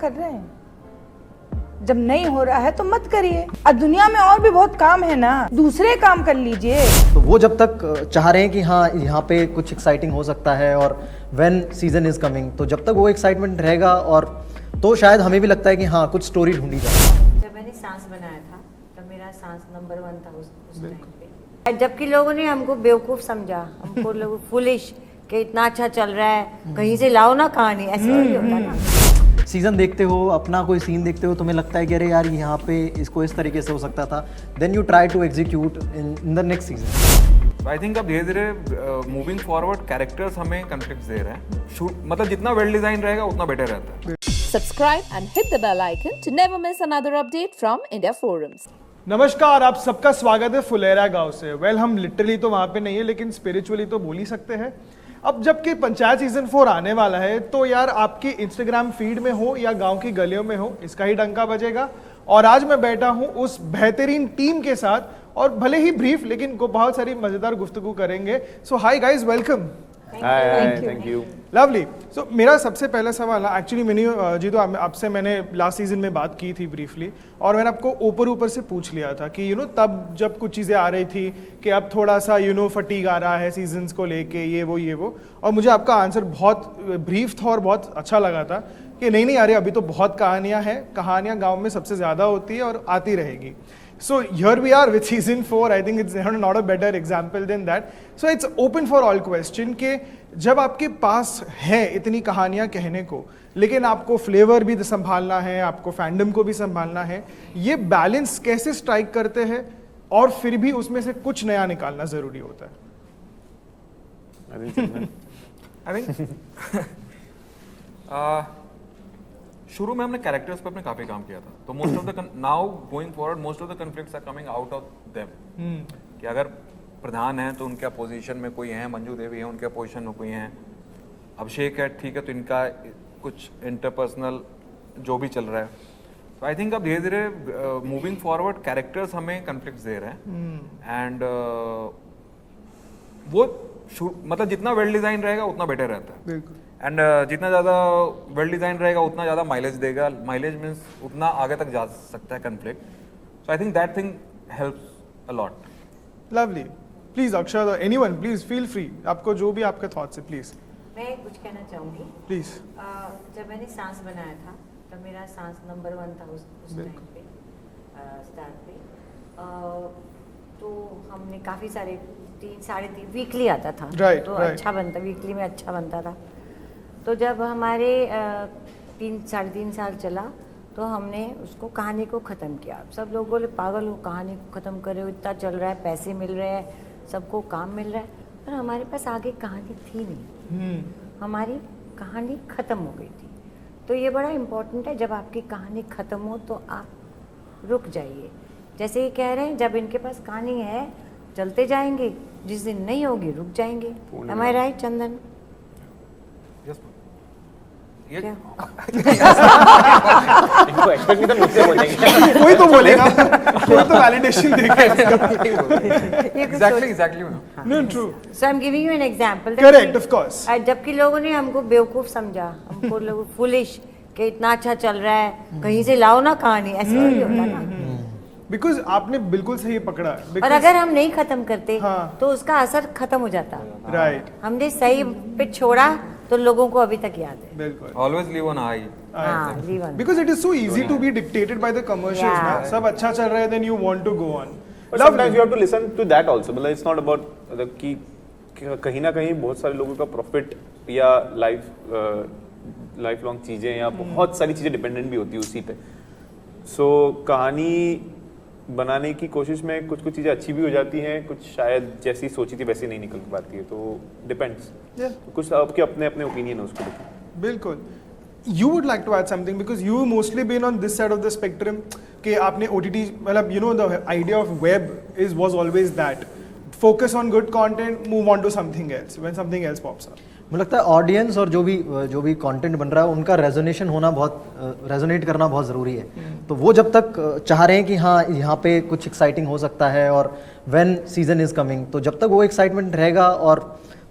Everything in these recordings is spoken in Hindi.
कर रहे हैं? जब नहीं हो रहा है तो मत करिए। अब दुनिया में और भी बहुत काम है ना, दूसरे काम कर लीजिए। तो वो जब तक चाह रहे हैं कि हाँ यहाँ पे कुछ एक्साइटिंग हो सकता है और व्हेन सीजन इज कमिंग, तो जब तक वो एक्साइटमेंट रहेगा और तो शायद हमें भी लगता है कि हाँ कुछ स्टोरी ढूंढी जाए। जब मैंने सांस बनाया था तब मेरा सांस नंबर 1 था उस टाइम पे, जबकि लोगों ने हमको बेवकूफ समझा, हमको लोग फुलिश कि इतना अच्छा चल रहा है, कहीं से लाओ ना कहानी, ऐसे नहीं होता ना। सीजन देखते हो, अपना कोई सीन देखते हो, तुम्हें लगता है कि अरे यार यहाँ पे इसको इस तरीके से हो सकता था, then you try to execute in the next season. I think अब धीरे धीरे मूविंग फॉरवर्ड कैरेक्टर्स हमें कॉन्फ्लिक्ट दे रहे हैं। मतलब जितना वेल डिजाइन रहेगा उतना बेटर रहता है। Subscribe and hit the bell icon to never miss another update from India Forums. नमस्कार, आप सबका स्वागत है फुलेरा गांव से। वेल हम लिटरली तो वहाँ पे नहीं है, लेकिन स्पिरिचुअली तो बोल ही सकते हैं। अब जबकि पंचायत सीजन 4 आने वाला है, तो यार आपकी इंस्टाग्राम फीड में हो या गांव की गलियों में हो, इसका ही डंका बजेगा। और आज मैं बैठा हूँ उस बेहतरीन टीम के साथ, और भले ही ब्रीफ लेकिन बहुत सारी मजेदार गुफ्तगू करेंगे। So hi guys, welcome. Thank you. Lovely. So मेरा सबसे पहला सवाल है, एक्चुअली मैंने जी तो आपसे मैंने लास्ट सीजन में बात की थी ब्रीफली, और मैंने आपको ऊपर से पूछ लिया था कि तब जब कुछ चीज़ें आ रही थी कि अब थोड़ा सा फटीग आ रहा है सीजन्स को लेके, ये वो, और मुझे आपका आंसर बहुत ब्रीफ था और बहुत अच्छा लगा था कि नहीं अरे अभी तो बहुत कहानियाँ हैं, कहानियाँ गाँव में सबसे ज़्यादा होती है और आती रहेगी। So here we are with season 4. I think it's not a better example than that. So it's open for all question कि जब आपके पास है इतनी कहानियाँ कहने को, लेकिन आपको फ्लेवर भी संभालना है, आपको फैंडम को भी संभालना है, ये बैलेंस कैसे स्ट्राइक करते हैं और फिर भी उसमें से कुछ नया निकालना जरूरी होता है? आई थिंक शुरू में हमने कैरेक्टर्स पे अपने काफी काम किया था, तो most of the now going forward most of the conflicts are coming out of them. कि अगर प्रधान है तो उनके अपोजिशन में कोई है, मंजू देवी है उनके अपोजिशन में कोई है, अभिषेक है, ठीक है, तो इनका कुछ इंटरपर्सनल जो भी चल रहा है। तो आई थिंक अब धीरे धीरे मूविंग फॉरवर्ड कैरेक्टर्स हमें कॉन्फ्लिक्ट्स दे रहे हैं। एंड वो मतलब जितना वेल डिजाइन रहेगा उतना बेटर रहता है। बिल्कुल। एंड जितना ज़्यादा वेल डिजाइन रहेगा उतना ज़्यादा माइलेज देगा। माइलेज मीन्स उतना आगे तक जा सकता है conflict. So I think that thing helps a lot. Lovely. Please अक्षर, एनीवन प्लीज फील फ्री, आपको जो भी आपके थॉट्स है प्लीज। मैं कुछ कहना चाहूँगी प्लीज। जब मैंने सांस बनाया था तब मेरा सांस नंबर 1 था उस टाइम पे, स्टार्ट पे। तो हमने काफ़ी सारे 3-3.5 वीकली आता था, तो अच्छा बनता, वीकली में अच्छा बनता था। तो जब हमारे 3-3.5 साल चला तो हमने उसको कहानी को ख़त्म किया। सब लोग बोले पागल हो, कहानी को ख़त्म करे हो, इतना चल रहा है, पैसे मिल रहे हैं, सबको काम मिल रहा है, पर हमारे पास आगे कहानी थी नहीं। हमारी कहानी ख़त्म हो गई थी। तो ये बड़ा इम्पोर्टेंट है, जब आपकी कहानी ख़त्म हो तो आप रुक जाइए। जैसे ये कह रहे हैं, जब इनके पास कहानी है चलते जाएंगे, जिस दिन नहीं होगी रुक जाएंगे। Am I right, चंदन? कोई तो बोलेगा, कोई तो वैलिडेशन देगा। Exactly. No, true. So I'm giving you an example. Correct, of course. जबकि लोगों ने हमको बेवकूफ समझा, हमको लोग फुलिश कि इतना अच्छा चल रहा है, कहीं से लाओ ना कहानी, ऐसे नहीं होता ना। बिकॉज आपने बिल्कुल सही पकड़ा। और अगर हम नहीं खत्म करते हाँ। तो उसका असर खत्म हो जाता। राइट। हमने सही पे छोड़ा तो लोगों को अभी तक याद है। बिल्कुल। Always leave on high. हाँ, leave on. Because it is so easy to be dictated by the commercials Yeah. ना, सब अच्छा चल रहा है, then you want to go on. But sometimes you have to listen to that also. मतलब it's not about कि कहीं ना कहीं बहुत सारे लोगों का प्रॉफिट या लाइफ लॉन्ग चीज़ें या बहुत सारी चीज़ें डिपेंडेंट भी होती है उसी पे। सो कहानी बनाने की कोशिश में कुछ चीज़ें अच्छी भी हो जाती हैं, कुछ शायद जैसी सोची थी वैसी नहीं निकल पाती है, तो डिपेंड्स। कुछ आपके अपने अपने ओपिनियन है उसको लेकर। बिल्कुल। You would like to add something because you mostly been on this side of the spectrum कि आपने OTT मतलब the idea of web was always that focus on good content, move on to something else when something else pops up. मुझे लगता है ऑडियंस और जो भी कंटेंट बन रहा है उनका रेजोनेट करना बहुत ज़रूरी है। तो वो जब तक चाह रहे हैं कि हाँ यहाँ पे कुछ एक्साइटिंग हो सकता है और व्हेन सीजन इज़ कमिंग, तो जब तक वो एक्साइटमेंट रहेगा और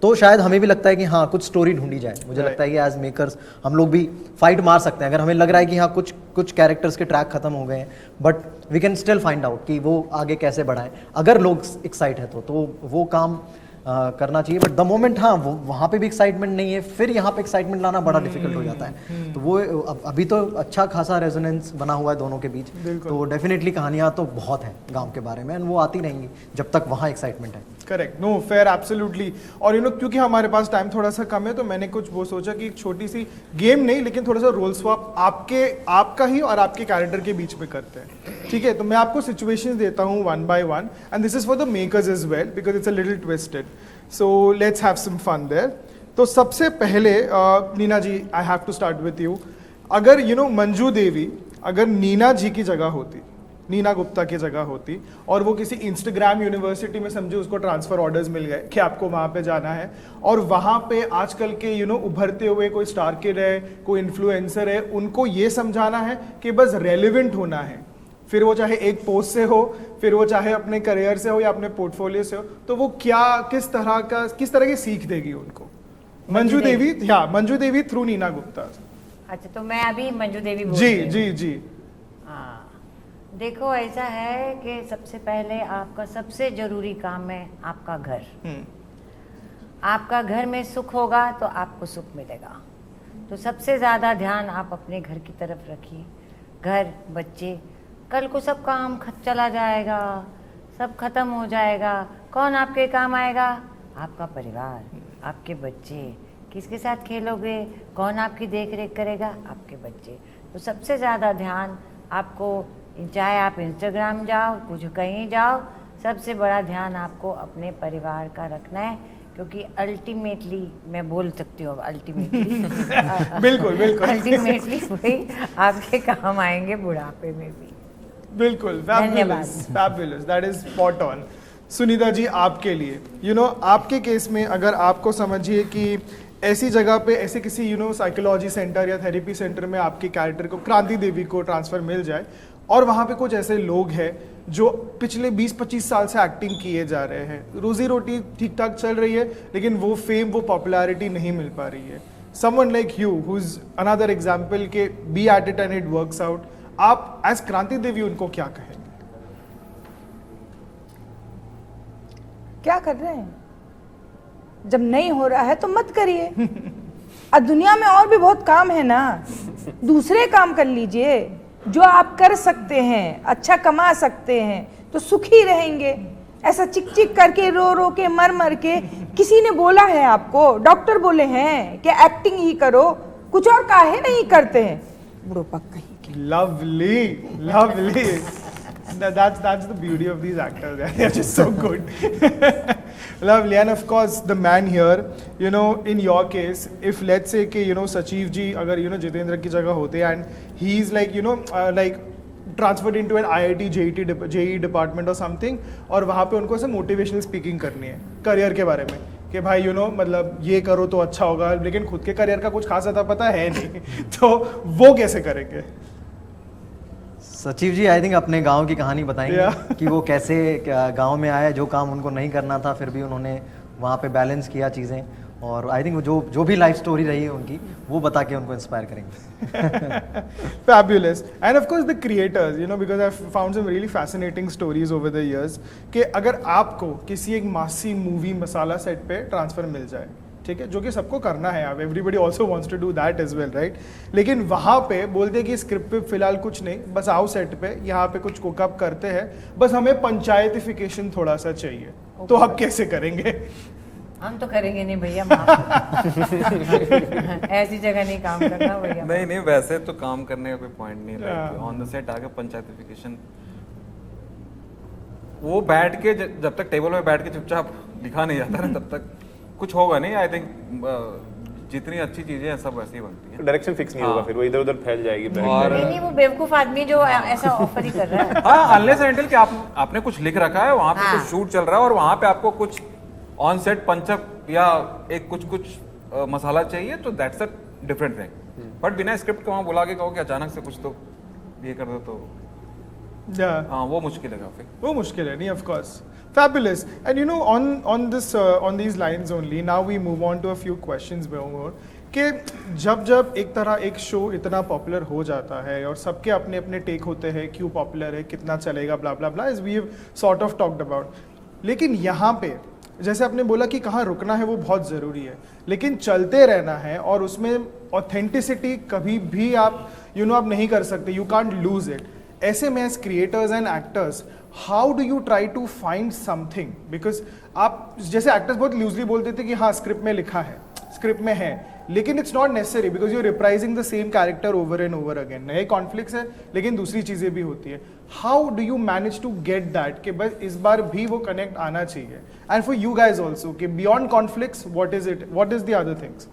तो शायद हमें भी लगता है कि हाँ कुछ स्टोरी ढूंढी जाए। मुझे लगता है कि एज मेकर्स हम लोग भी फाइट मार सकते हैं अगर हमें लग रहा है कि हाँ कुछ कैरेक्टर्स के ट्रैक खत्म हो गए हैं, but we can still find out कि वो आगे कैसे बढ़ाएं अगर लोग एक्साइट है तो वो काम करना चाहिए। बट द मोमेंट हाँ वो वहाँ पे भी एक्साइटमेंट नहीं है, फिर यहाँ पे एक्साइटमेंट लाना बड़ा डिफिकल्ट हो जाता है। तो वो अभी तो अच्छा खासा रेजोनेंस बना हुआ है दोनों के बीच, तो डेफिनेटली कहानियाँ तो बहुत हैं गांव के बारे में एंड वो आती रहेंगी जब तक वहाँ एक्साइटमेंट है। Correct, no fair, absolutely. और यू नो क्योंकि हमारे पास टाइम थोड़ा सा कम है तो मैंने कुछ वो सोचा कि एक छोटी सी गेम नहीं लेकिन थोड़ा सा रोल स्वैप आपका ही और आपके कैरेक्टर के बीच में करते हैं, ठीक है? तो मैं आपको सिचुएशंस देता हूँ one by one and this is for the makers as well because it's a little twisted, so let's have some fun there. तो सबसे पहले Neena ji, I have to start with you. अगर यू नो मंजू देवी अगर नीना जी की जगह होती, नीना गुप्ता की जगह होती और वो किसी इंस्टाग्राम यूनिवर्सिटी में समझे उसको ट्रांसफर ऑर्डर्स मिल गए कि आपको वहाँ पे जाना है और वहाँ पे आजकल के यू नो उभरते हुए कोई स्टार किड है, कोई इन्फ्लुएंसर है, उनको ये समझाना है कि बस रेलिवेंट होना है, फिर वो चाहे एक पोस्ट से हो, फिर वो चाहे अपने करियर से हो या अपने पोर्टफोलियो से हो, तो वो किस तरह की सीख देगी उनको? मंजू देवी थ्रू नीना गुप्ता। अच्छा, तो मैं अभी मंजू देवी बोल जी रही हूँ। जी जी। हाँ, देखो ऐसा है कि सबसे पहले आपका सबसे जरूरी काम है आपका घर। आपका घर में सुख होगा तो आपको सुख मिलेगा, तो सबसे ज़्यादा ध्यान आप अपने घर की तरफ रखिए। घर, बच्चे, कल को सब काम चला जाएगा, सब खत्म हो जाएगा, कौन आपके काम आएगा? आपका परिवार, आपके बच्चे। किसके साथ खेलोगे, कौन आपकी देख रेख करेगा? आपके बच्चे। तो सबसे ज़्यादा ध्यान आपको, चाहे आप इंस्टाग्राम जाओ, कुछ कहीं जाओ, सबसे बड़ा ध्यान आपको अपने परिवार का रखना है, क्योंकि अल्टीमेटली मैं बोल सकती हूँ अल्टीमेटली बिल्कुल बिल्कुल अल्टीमेटली वही आपके काम आएंगे बुढ़ापे में भी। बिल्कुल, धन्यवाद। Fabulous, that is spot on. Sunita ji, आपके लिए यू नो आपके केस में अगर आपको समझिए कि ऐसी जगह पे ऐसे किसी यू नो साइकोलॉजी सेंटर या थेरेपी सेंटर में आपके कैरेक्टर को, क्रांति देवी को, ट्रांसफर मिल जाए और वहाँ पे कुछ ऐसे लोग हैं जो पिछले 20-25 साल से एक्टिंग किए जा रहे हैं, रोजी रोटी ठीक ठाक चल रही है लेकिन वो फेम, वो पॉपुलैरिटी नहीं मिल पा रही है। Someone like you who is another example K B at it and it works out, आप एज क्रांति देवी उनको क्या कहेंगे? क्या कर रहे हैं? जब नहीं हो रहा है तो मत करिए। अब दुनिया में और भी बहुत काम है ना, दूसरे काम कर लीजिए जो आप कर सकते हैं, अच्छा कमा सकते हैं तो सुखी रहेंगे। ऐसा चिक चिक करके, रो रो के, मर मर के, किसी ने बोला है आपको? डॉक्टर बोले हैं कि एक्टिंग ही करो, कुछ और काहे नहीं करते हैं? बुढ़ोपा कहीं के। Lovely, lovely. That's the beauty of these actors. They're just so good. Lovely. And of course, the man here, you know, in your case, if let's say कि you know सचिव जी अगर you know जितेंद्र की जगह होते and he's like you know like transferred into an IIT JEE department or something और वहाँ पे उनको ऐसे motivational speaking करनी है करियर के बारे में कि भाई यू नो मतलब ये करो तो अच्छा होगा, लेकिन खुद के करियर का कुछ खासा था पता है नहीं तो वो कैसे करेंगे? सचिव जी आई थिंक अपने गांव की कहानी बताएंगे कि वो कैसे गांव में आए, जो काम उनको नहीं करना था फिर भी उन्होंने वहाँ पे बैलेंस किया चीज़ें, और आई थिंक जो भी लाइफ स्टोरी रही है उनकी वो बता के उनको इंस्पायर करेंगे। Fabulous. And of course the creators, you know, because I've found some really fascinating stories over the years कि अगर आपको किसी एक मासी मूवी मसाला सेट पे ट्रांसफर मिल जाए, ठीक है, जो कि सबको करना है, अब everybody also wants to do that as well, right? लेकिन वहाँ पे बोलते हैं कि स्क्रिप्ट पे फिलहाल कुछ नहीं, बस आओ सेट पे, यहाँ पे कुछ कुकअप करते हैं, बस हमें पंचायतिफिकेशन थोड़ा सा चाहिए, तो आप कैसे करेंगे? हम तो करेंगे नहीं भैया, ऐसी जगह नहीं काम करना भैया। नहीं वैसे तो काम करने का कोई पॉइंट नहीं है। ऑन द सेट आके पंचायतिफिकेशन, वो बैठ के जब तक टेबल पे बैठ के चुपचाप लिखा नहीं जाता ना तब तक कुछ होगा नहीं। आई थिंक जितनी अच्छी चीजें हैं सब वैसे ही बनती हैं। डायरेक्शन फिक्स नहीं होगा, फिर वो इधर उधर फैल जाएगी। और नहीं, वो बेवकूफ आदमी जो ऐसा ऑफर ही कर रहा है। हाँ, अनलेस एंड अनटिल कि आपने कुछ लिख रखा है, वहां पे कुछ शूट चल रहा है और वहां पे आपको कुछ ऑन सेट पंचअप या एक कुछ मसाला चाहिए, तो that's a different thing. But बिना स्क्रिप्ट के वहां बुला के कहो कि अचानक से कुछ तो ये कर दो, तो Yeah. हाँ वो मुश्किल है काफी। वो मुश्किल है नहीं, of course. Fabulous. And you know, on these lines only, now we move on to a few questions more. कि जब एक शो इतना पॉपुलर हो जाता है और सबके अपने अपने टेक होते हैं, क्यों पॉपुलर है, कितना चलेगा, ब्ला ब्ला ब्ला, as we have sort of talked about. लेकिन यहाँ पे जैसे आपने बोला कि कहाँ रुकना है वो बहुत ज़रूरी है, लेकिन चलते रहना है और उसमें ऑथेंटिसिटी कभी भी आप आप नहीं कर सकते, यू कांट लूज इट. ऐसे में as creators and actors how do you try to find something, because आप जैसे एक्टर्स बहुत लूजली बोलते थे कि हाँ स्क्रिप्ट में लिखा है, स्क्रिप्ट में है, लेकिन it's not necessary because you reprising the same character over and over again. नए कॉन्फ्लिक्ट्स है लेकिन दूसरी चीज़ें भी होती है. How do you manage to get that कि बस इस बार भी वो कनेक्ट आना चाहिए, and for you guys also कि beyond conflicts what is it, what is the other things.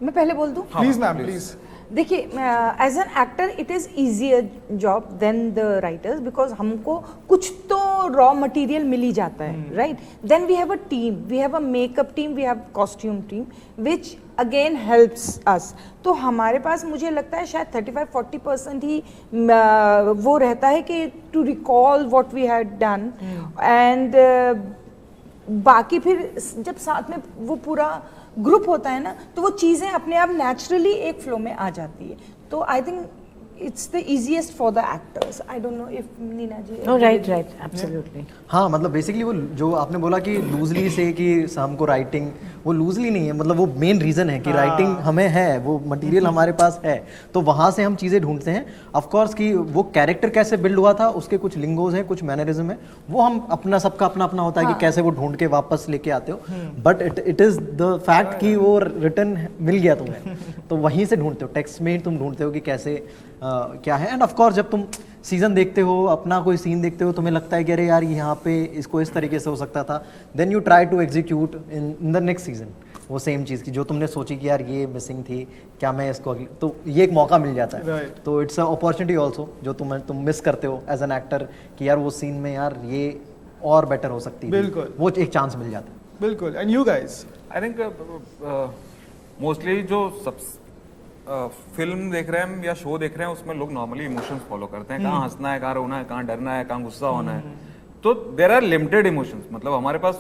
मैं पहले बोल दूं? Please ma'am please. देखिए, as an actor it is easier job then the writers, because हमको कुछ तो रॉ मटेरियल मिल ही जाता है, right. Then we have a team, we have a makeup team, we have costume team which again helps us. तो हमारे पास मुझे लगता है शायद 35-40% ही वो रहता है कि to recall what we had done, and बाकी फिर जब साथ में वो पूरा ग्रुप होता है ना तो वो चीज़ें अपने आप नेचुरली एक फ्लो में आ जाती है. तो I think it's the easiest for the actors. I don't know if Neena ji. No right absolutely. हाँ मतलब बेसिकली वो जो आपने बोला कि लूजली से कि हमको राइटिंग, वो लूजली नहीं है, मतलब वो मेन रीज़न है कि राइटिंग हमें है, वो मटेरियल हमारे पास है, तो वहाँ से हम चीज़ें ढूंढते हैं. ऑफ कोर्स कि वो कैरेक्टर कैसे बिल्ड हुआ था, उसके कुछ लिंगोज हैं, कुछ मैनरिज्म है, वो हम अपना सबका अपना अपना होता है कि कैसे वो ढूंढ के वापस लेके आते हो. But it is the fact कि वो रिटर्न मिल गया तुम्हें, तो वहीं से ढूंढते हो, टेक्स्ट में तुम ढूंढते हो कि कैसे क्या है. एंड ऑफ कोर्स जब तुम सीजन देखते हो, अपना कोई सीन देखते हो, तुम्हें लगता है कि अरे यार यहाँ पे इसको इस तरीके से हो सकता था, then you try to execute in the next season वो सेम चीज़ की जो तुमने सोची कि यार ये मिसिंग थी, क्या मैं इसको अगली, तो ये एक मौका मिल जाता है. Right. तो इट्स अ अपॉर्चुनिटी ऑल्सो जो तुम मिस करते हो एज एन एक्टर कि यार वो सीन में यार ये और बेटर हो सकती है. बिल्कुल. वो एक चांस मिल जाता है. बिल्कुल. And you guys? I think mostly जो सब फिल्म देख रहे हैं या शो देख रहे हैं उसमें लोग नॉर्मली इमोशंस फॉलो करते हैं, कहाँ हंसना है, कहाँ रोना है, कहाँ डरना है, कहाँ गुस्सा होना है. तो देयर आर लिमिटेड इमोशंस, मतलब हमारे पास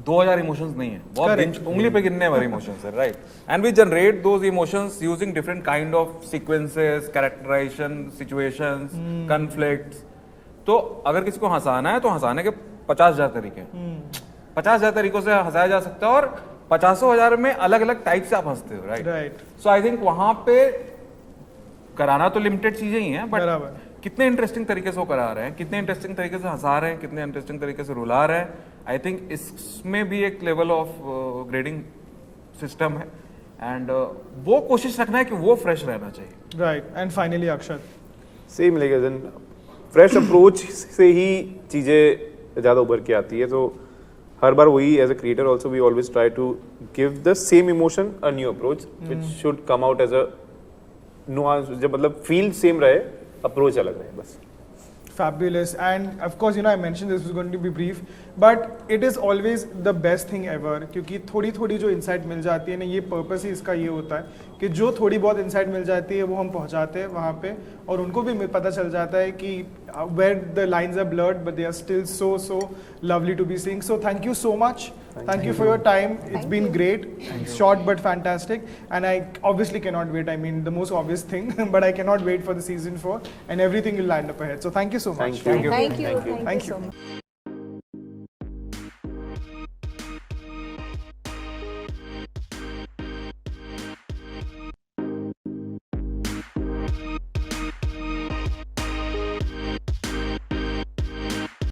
2000 इमोशंस नहीं है, बहुत उंगली पे गिनने वाले इमोशंस है, right. And we generate those emotions using different kind of sequences, characterisation, situations, conflicts. तो अगर किसी को हंसाना है तो हंसाने के 50,000 तरीके हैं, 50,000 तरीकों से हंसाया जा सकता है और 50,000 में अलग अलग टाइप से आप हंसते हो, राइट. सो आई थिंक वहां पे कराना तो लिमिटेड चीजें ही हैं, बट कितने इंटरेस्टिंग तरीके से वो करा रहे हैं, कितने इंटरेस्टिंग तरीके से हंसा रहे हैं, कितने इंटरेस्टिंग तरीके से रुला रहे हैं, आई थिंक इसमें भी एक लेवल ऑफ ग्रेडिंग सिस्टम है. एंड वो कोशिश रखना है कि वो फ्रेश रहना चाहिए. Right. And finally Akshat? Same लेकिन फ्रेश अप्रोच से ही चीज़ें ज़्यादा उभर के आती है. तो हर बार वही as a creator also we always try to give the same emotion a new approach which should come out as a nuance, जब मतलब फील सेम रहे, अप्रोच अलग रहे, बस. Fabulous. And of course, I mentioned this was going to be brief, but it is always the best thing ever, क्योंकि थोड़ी थोड़ी जो इंसाइट मिल जाती है ना, ये पर्पस ही इसका ये होता है कि जो थोड़ी बहुत इंसाइट मिल जाती है वो हम पहुंचाते हैं वहाँ पे, और उनको भी पता चल जाता है कि where the lines are blurred but they are still so lovely to be seeing. So thank you so much. Thank you for your time. It's been great. Short but fantastic. And I obviously cannot wait. I mean, the most obvious thing, but I cannot wait for the season 4 and everything will line up ahead. So thank you so much. Thank you. Thank you Thank you. so much.